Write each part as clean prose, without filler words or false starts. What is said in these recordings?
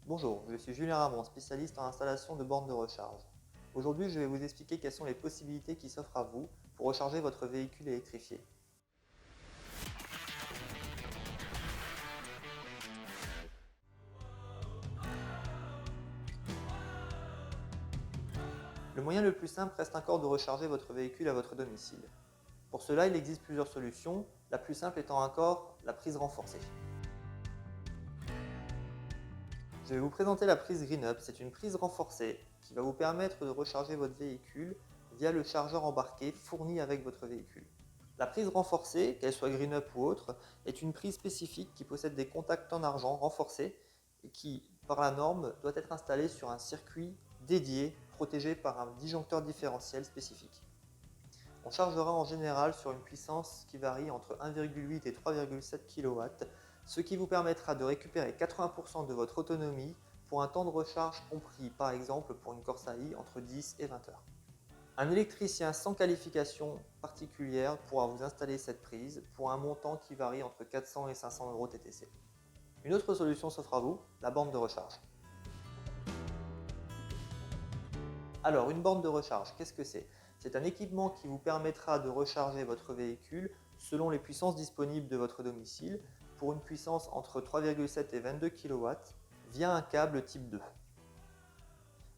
Bonjour, je suis Julien Ramon, spécialiste en installation de bornes de recharge. Aujourd'hui, je vais vous expliquer quelles sont les possibilités qui s'offrent à vous pour recharger votre véhicule électrifié. Le moyen le plus simple reste encore de recharger votre véhicule à votre domicile. Pour cela, il existe plusieurs solutions, la plus simple étant encore la prise renforcée. Je vais vous présenter la prise GreenUp. C'est une prise renforcée qui va vous permettre de recharger votre véhicule via le chargeur embarqué fourni avec votre véhicule. La prise renforcée, qu'elle soit GreenUp ou autre, est une prise spécifique qui possède des contacts en argent renforcés et qui, par la norme, doit être installée sur un circuit dédié protégé par un disjoncteur différentiel spécifique. On chargera en général sur une puissance qui varie entre 1,8 et 3,7 kW, ce qui vous permettra de récupérer 80% de votre autonomie pour un temps de recharge compris par exemple pour une Corsa I entre 10 et 20 heures. Un électricien sans qualification particulière pourra vous installer cette prise pour un montant qui varie entre 400 et 500 euros TTC. Une autre solution s'offre à vous, la borne de recharge. Alors, une borne de recharge, qu'est-ce que c'est? C'est un équipement qui vous permettra de recharger votre véhicule selon les puissances disponibles de votre domicile pour une puissance entre 3,7 et 22 kW via un câble type 2.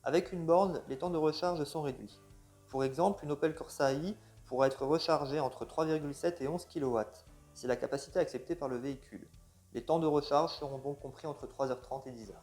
Avec une borne, les temps de recharge sont réduits. Pour exemple, une Opel Corsa i pourra être rechargée entre 3,7 et 11 kW. C'est la capacité acceptée par le véhicule. Les temps de recharge seront donc compris entre 3h30 et 10h.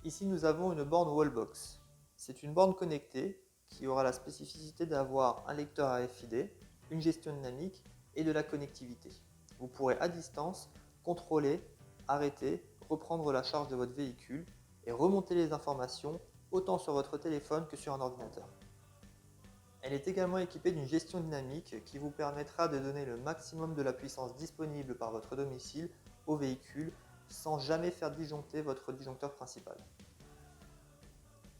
Ici, nous avons une borne Wallbox. C'est une borne connectée qui aura la spécificité d'avoir un lecteur RFID, une gestion dynamique et de la connectivité. Vous pourrez à distance contrôler, arrêter, reprendre la charge de votre véhicule et remonter les informations autant sur votre téléphone que sur un ordinateur. Elle est également équipée d'une gestion dynamique qui vous permettra de donner le maximum de la puissance disponible par votre domicile au véhicule sans jamais faire disjoncter votre disjoncteur principal.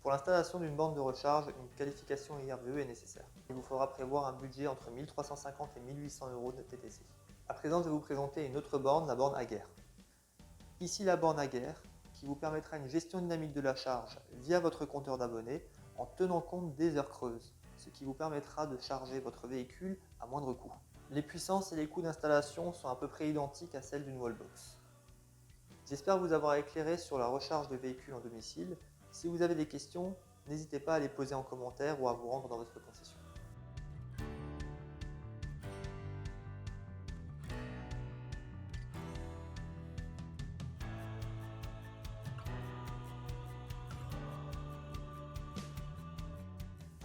Pour l'installation d'une borne de recharge, une qualification IRVE est nécessaire. Il vous faudra prévoir un budget entre 1350 et 1800 euros de TTC. À présent, je vais vous présenter une autre borne, la borne Aguerre. Ici, la borne Aguerre qui vous permettra une gestion dynamique de la charge via votre compteur d'abonnés en tenant compte des heures creuses, ce qui vous permettra de charger votre véhicule à moindre coût. Les puissances et les coûts d'installation sont à peu près identiques à celles d'une wallbox. J'espère vous avoir éclairé sur la recharge de véhicules en domicile. Si vous avez des questions, n'hésitez pas à les poser en commentaire ou à vous rendre dans votre concession.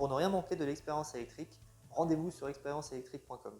Pour ne rien manquer de l'expérience électrique, rendez-vous sur expérienceélectrique.com.